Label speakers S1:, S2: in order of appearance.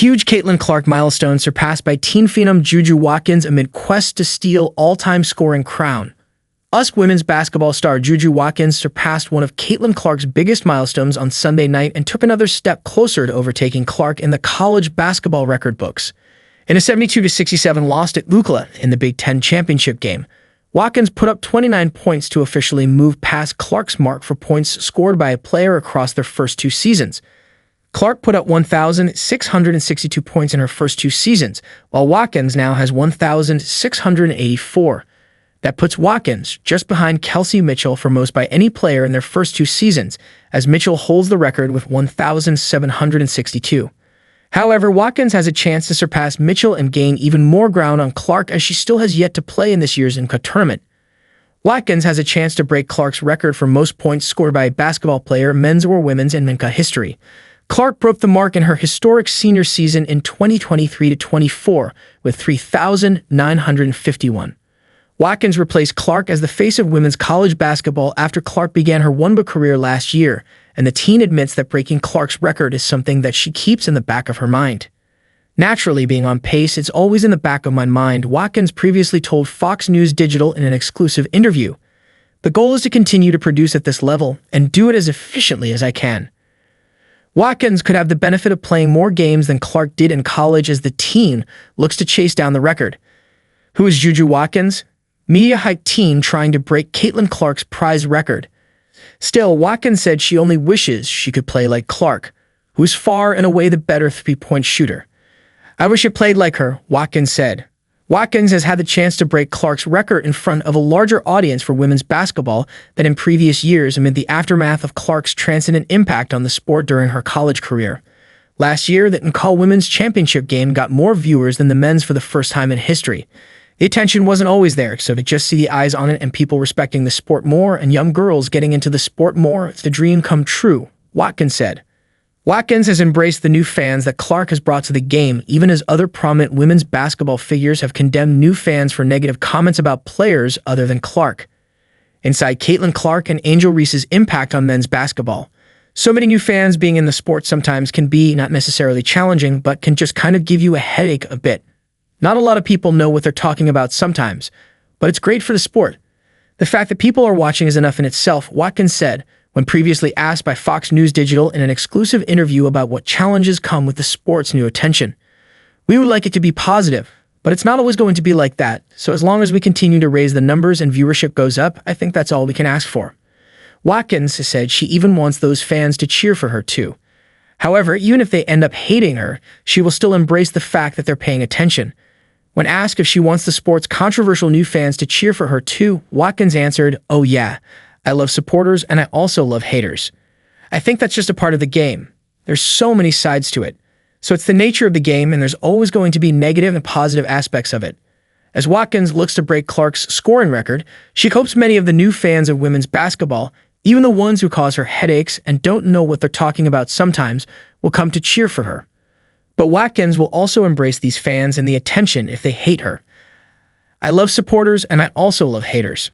S1: Huge Caitlin Clark milestone surpassed by teen phenom Juju Watkins amid quest to steal all-time scoring crown. Women's basketball star Juju Watkins surpassed one of Caitlin Clark's biggest milestones on Sunday night and took another step closer to overtaking Clark in the college basketball record books. In a 72-67 loss at UCLA in the Big Ten championship game, Watkins put up 29 points to officially move past Clark's mark for points scored by a player across their first two seasons. Clark put up 1,662 points in her first two seasons, while Watkins now has 1,684. That puts Watkins just behind Kelsey Mitchell for most by any player in their first two seasons, as Mitchell holds the record with 1,762. However, Watkins has a chance to surpass Mitchell and gain even more ground on Clark, as she still has yet to play in this year's UCLA tournament. Watkins has a chance to break Clark's record for most points scored by a basketball player, men's or women's, in UCLA history. Clark broke the mark in her historic senior season in 2023-24 with 3,951. Watkins replaced Clark as the face of women's college basketball after Clark began her WNBA career last year, and the teen admits that breaking Clark's record is something that she keeps in the back of her mind. Naturally, being on pace, it's always in the back of my mind, Watkins previously told Fox News Digital in an exclusive interview. The goal is to continue to produce at this level and do it as efficiently as I can. Watkins could have the benefit of playing more games than Clark did in college as the teen looks to chase down the record. Who is Juju Watkins? Media-hyped teen trying to break Caitlin Clark's prize record. Still, Watkins said she only wishes she could play like Clark, who is far and away the better three-point shooter. "I wish I played like her," Watkins said. Watkins has had the chance to break Clark's record in front of a larger audience for women's basketball than in previous years amid the aftermath of Clark's transcendent impact on the sport during her college career. Last year, the UCLA Women's Championship game got more viewers than the men's for the first time in history. The attention wasn't always there, so to just see the eyes on it and people respecting the sport more and young girls getting into the sport more, it's the dream come true, Watkins said. Watkins has embraced the new fans that Clark has brought to the game, even as other prominent women's basketball figures have condemned new fans for negative comments about players other than Clark. Inside Caitlin Clark and Angel Reese's impact on men's basketball. So many new fans being in the sport sometimes can be not necessarily challenging, but can just kind of give you a headache a bit. Not a lot of people know what they're talking about sometimes, but it's great for the sport. The fact that people are watching is enough in itself, Watkins said, when previously asked by Fox News Digital in an exclusive interview about what challenges come with the sport's new attention. "We would like it to be positive, but it's not always going to be like that, so as long as we continue to raise the numbers and viewership goes up, I think that's all we can ask for." Watkins said she even wants those fans to cheer for her too. However, even if they end up hating her, she will still embrace the fact that they're paying attention. When asked if she wants the sport's controversial new fans to cheer for her too, Watkins answered, "Oh yeah. I love supporters, and I also love haters. I think that's just a part of the game. There's so many sides to it. So it's the nature of the game, and there's always going to be negative and positive aspects of it." As Watkins looks to break Clark's scoring record, she hopes many of the new fans of women's basketball, even the ones who cause her headaches and don't know what they're talking about sometimes, will come to cheer for her. But Watkins will also embrace these fans and the attention if they hate her. "I love supporters, and I also love haters.